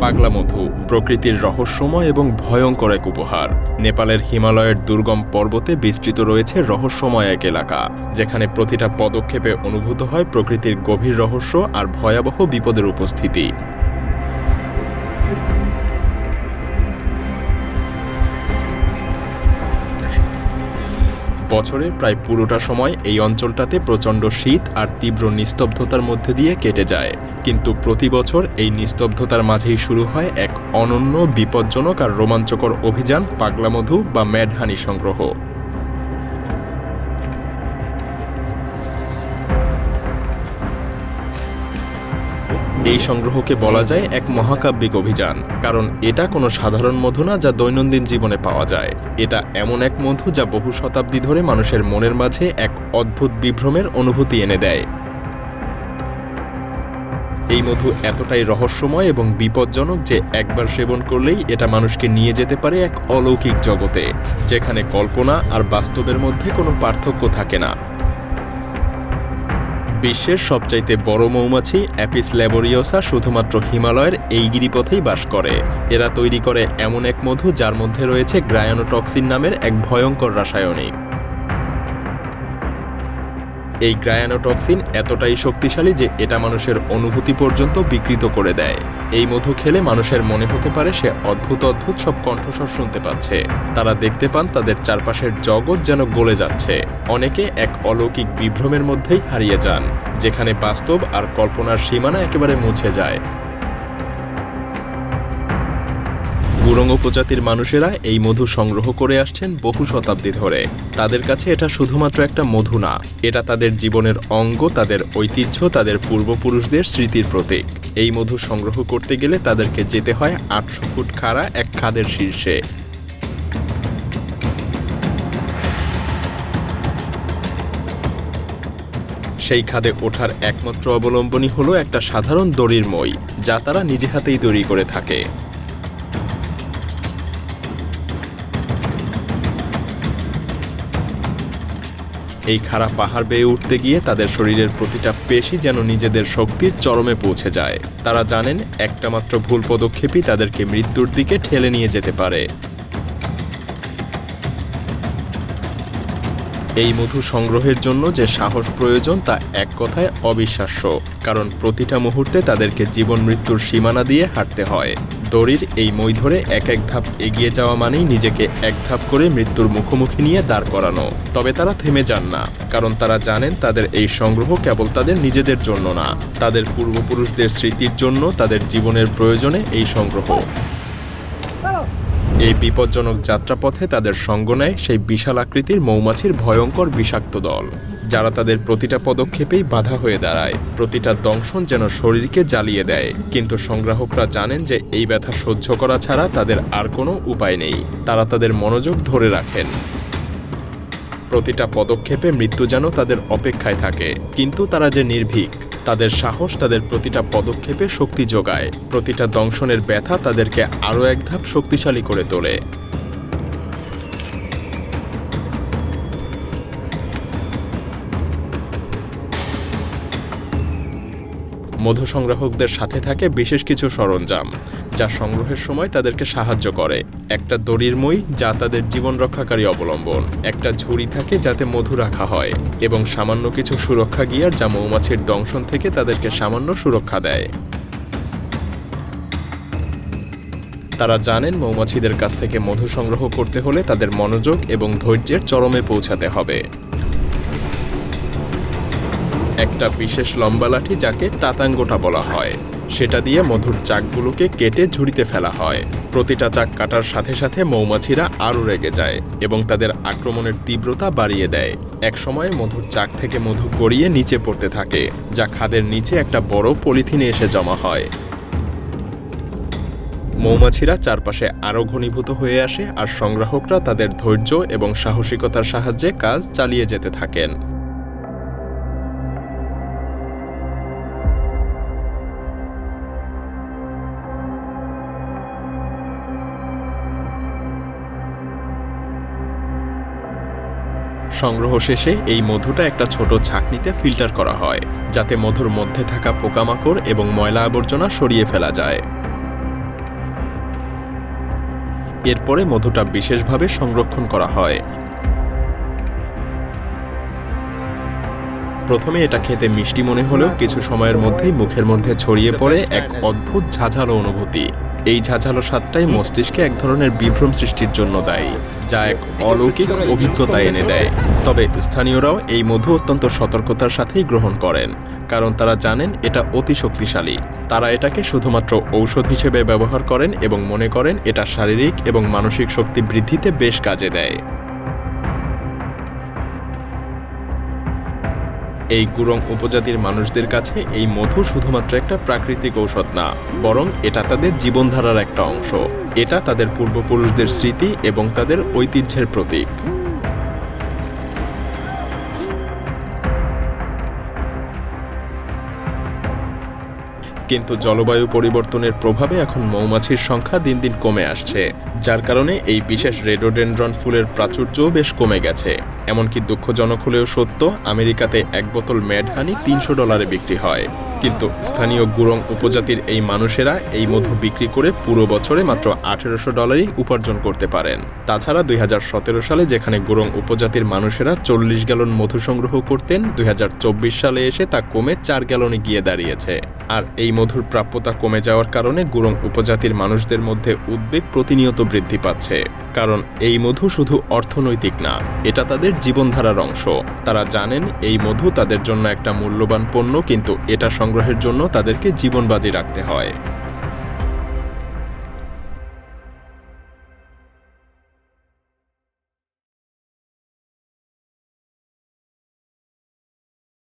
পাগলা মধু প্রকৃতির রহস্যময় এবং ভয়ঙ্কর এক উপহার। নেপালের হিমালয়ের দুর্গম পর্বতে বিস্তৃত রয়েছে রহস্যময় এক এলাকা, যেখানে প্রতিটা পদক্ষেপে অনুভূত হয় প্রকৃতির গভীর রহস্য আর ভয়াবহ বিপদের উপস্থিতি। বছরের প্রায় পুরোটা সময় এই অঞ্চলটাতে প্রচণ্ড শীত আর তীব্র নিস্তব্ধতার মধ্যে দিয়ে কেটে যায়, কিন্তু প্রতি বছর এই নিস্তব্ধতার মাঝেই শুরু হয় এক অনন্য, বিপজ্জনক আর রোমাঞ্চকর অভিযান, পাগলা মধু বা ম্যাড হানি সংগ্রহ। এই সংগ্রহকে বলা যায় এক মহাকাব্যিক অভিযান, কারণ এটা কোনো সাধারণ মধু না যা দৈনন্দিন জীবনে পাওয়া যায়। এটা এমন এক মধু যা বহু শতাব্দী ধরে মানুষের মনের মাঝে এক অদ্ভুত বিভ্রমের অনুভূতি এনে দেয়। এই মধু এতটাই রহস্যময় এবং বিপজ্জনক যে একবার সেবন করলেই এটা মানুষকে নিয়ে যেতে পারে এক অলৌকিক জগতে, যেখানে কল্পনা আর বাস্তবের মধ্যে কোনো পার্থক্য থাকে না। বিশ্বের সবচাইতে বড় মৌমাছি অ্যাপিস ল্যাবোরিওসা শুধুমাত্র হিমালয়ের এই গিরিপথেই বাস করে। এরা তৈরি করে এমন এক মধু যার মধ্যে রয়েছে গ্রায়ানোটক্সিন নামের এক ভয়ঙ্কর রাসায়নিক। এই গ্রায়ানোটক্সিন এতটাই শক্তিশালী যে এটা মানুষের অনুভূতি পর্যন্ত বিকৃত করে দেয়। এই মধু খেলে মানুষের মনে হতে পারে সে অদ্ভুত অদ্ভুত সব কণ্ঠস্বর শুনতে পাচ্ছে। তারা দেখতে পান তাদের চারপাশের জগৎ যেন গলে যাচ্ছে। অনেকে এক অলৌকিক বিভ্রমের মধ্যেই হারিয়ে যান, যেখানে বাস্তব আর কল্পনার সীমানা একেবারে মুছে যায়। গুরং উপজাতির মানুষেরা এই মধু সংগ্রহ করে আসছেন বহু শতাব্দী ধরে। তাদের কাছে এটা শুধুমাত্র একটা মধু না, এটা তাদের জীবনের অঙ্গ, তাদের ঐতিহ্য, তাদের পূর্বপুরুষদের স্মৃতির প্রতীক। এই মধু সংগ্রহ করতে গেলে তাদেরকে যেতে হয় ৮০০ ফুট খাড়া এক খাদের শীর্ষে। সেই খাদে ওঠার একমাত্র অবলম্বনই হলো একটা সাধারণ দড়ির মই, যা তারা নিজে হাতেই তৈরি করে থাকে। এই খাড়া পাহাড় বেয়ে উঠতে গিয়ে তাদের শরীরের প্রতিটা পেশি যেন নিজেদের শক্তির চরমে পৌঁছে যায়। তারা জানেন একটা মাত্র ভুল পদক্ষেপই তাদেরকে মৃত্যুর দিকে ঠেলে নিয়ে যেতে পারে। এই মধু সংগ্রহের জন্য যে সাহস প্রয়োজন তা এক কথায় অবিশ্বাস্য, কারণ প্রতিটা মুহূর্তে তাদেরকে জীবন মৃত্যুর সীমানা দিয়ে হাঁটতে হয়। দড়ির এই মই ধরে এক এক ধাপ এগিয়ে যাওয়া মানেই নিজেকে এক ধাপ করে মৃত্যুর মুখোমুখি নিয়ে দাঁড় করানো। তবে তারা থেমে যান না, কারণ তারা জানেন তাদের এই সংগ্রহ কেবল তাদের নিজেদের জন্য না, তাদের পূর্বপুরুষদের স্মৃতির জন্য, তাদের জীবনের প্রয়োজনে এই সংগ্রহ। এই বিপজ্জনক যাত্রাপথে তাদের সঙ্গ নেয় সেই বিশাল আকৃতির মৌমাছির ভয়ঙ্কর বিষাক্ত দল, যারা তাদের প্রতিটা পদক্ষেপেই বাধা হয়ে দাঁড়ায়। প্রতিটা দংশন যেন শরীরকে জ্বালিয়ে দেয়, কিন্তু সংগ্রাহকরা জানেন যে এই ব্যথা সহ্য করা ছাড়া তাদের আর কোনো উপায় নেই। তারা তাদের মনোযোগ ধরে রাখেন। প্রতিটা পদক্ষেপে মৃত্যু যেন তাদের অপেক্ষায় থাকে, কিন্তু তারা যে নির্ভীক। তাদের সাহস তাদের প্রতিটা পদক্ষেপে শক্তি যোগায়। প্রতিটা দংশনের ব্যথা তাদেরকে আরও এক ধাপ শক্তিশালী করে তোলে। মধু সংগ্রাহকদের সাথে থাকে বিশেষ কিছু সরঞ্জাম, যা সংগ্রহের সময় তাদেরকে সাহায্য করে। একটা দড়ির মই, যা তাদের জীবন রক্ষাকারী অবলম্বন। একটা ঝুড়ি থাকে যাতে মধু রাখা হয়, এবং সামান্য কিছু সুরক্ষা গিয়ার, যা মৌমাছির দংশন থেকে তাদেরকে সামান্য সুরক্ষা দেয়। তারা জানেন মৌমাছিদের কাছ থেকে মধু সংগ্রহ করতে হলে তাদের মনোযোগ এবং ধৈর্যের চরমে পৌঁছাতে হবে। একটা বিশেষ লম্বা লাঠি, যাকে তাতাঙ্গোটা বলা হয়, সেটা দিয়ে মধুর চাকগুলোকে কেটে ঝুড়িতে ফেলা হয়। প্রতিটা চাক কাটার সাথে সাথে মৌমাছিরা আরও রেগে যায় এবং তাদের আক্রমণের তীব্রতা বাড়িয়ে দেয়। এক সময় মধুর চাক থেকে মধু গড়িয়ে নিচে পড়তে থাকে, যা খাদের নিচে একটা বড় পলিথিনে এসে জমা হয়। মৌমাছিরা চারপাশে আরও ঘনীভূত হয়ে আসে, আর সংগ্রাহকরা তাদের ধৈর্য এবং সাহসিকতার সাহায্যে কাজ চালিয়ে যেতে থাকেন। সংগ্রহ শেষে এই মধুটা একটা ছোট ছাঁকনিতে ফিল্টার করা হয়, যাতে মধুর মধ্যে থাকা পোকামাকড় এবং ময়লা আবর্জনা সরিয়ে ফেলা যায়। এরপরে মধুটা বিশেষভাবে সংরক্ষণ করা হয়। প্রথমে এটা খেতে মিষ্টি মনে হলেও কিছু সময়ের মধ্যেই মুখের মধ্যে ছড়িয়ে পড়ে এক অদ্ভুত ঝাঁঝালো অনুভূতি। এই ঝাঁঝালো স্বাদটাই মস্তিষ্কে এক ধরনের বিভ্রম সৃষ্টির জন্য দায়ী, যা এক অলৌকিক অভিজ্ঞতা এনে দেয়। তবে স্থানীয়রাও এই মধু অত্যন্ত সতর্কতার সাথেই গ্রহণ করেন, কারণ তারা জানেন এটা অতি শক্তিশালী। তারা এটাকে শুধুমাত্র ঔষধ হিসেবে ব্যবহার করেন এবং মনে করেন এটা শারীরিক এবং মানসিক শক্তি বৃদ্ধিতে বেশ কাজে দেয়। এই গুরং উপজাতির মানুষদের কাছে এই মধু শুধুমাত্র একটা প্রাকৃতিক ঔষধ না, বরং এটা তাদের জীবনধারার একটা অংশ। এটা তাদের পূর্বপুরুষদের স্মৃতি এবং তাদের ঐতিহ্যের প্রতীক। কিন্তু জলবায়ু পরিবর্তনের প্রভাবে এখন মৌমাছির সংখ্যা দিন দিন কমে আসছে, যার কারণে এই বিশেষ রেডোডেনড্রন ফুলের প্রাচুর্যও বেশ কমে গেছে। এমনকি দুঃখজনক হলেও সত্য, আমেরিকাতে এক বোতল ম্যাড হানি $300 বিক্রি হয়। কিন্তু স্থানীয় গুরং উপজাতির এই মানুষেরা এই মধু বিক্রি করে পুরো বছরে মাত্র $1800 উপার্জন করতে পারেন। তাছাড়া 2017 সালে যেখানে গুরং উপজাতির মানুষেরা 40 গ্যালন মধু সংগ্রহ করতেন, 2024 সালে এসে তা কমে 4 গ্যালনে গিয়ে দাঁড়িয়েছে। আর এই মধুর প্রাপ্যতা কমে যাওয়ার কারণে গুরং উপজাতির মানুষদের মধ্যে উদ্বেগ প্রতিনিয়ত বৃদ্ধি পাচ্ছে। কারণ এই মধু শুধু অর্থনৈতিক না, এটা তাদের জীবনধারার অংশ। তারা জানেন এই মধু তাদের জন্য একটা মূল্যবান পণ্য, কিন্তু এটা সংগ্রহের জন্য তাদেরকে জীবন বাজি রাখতে হয়।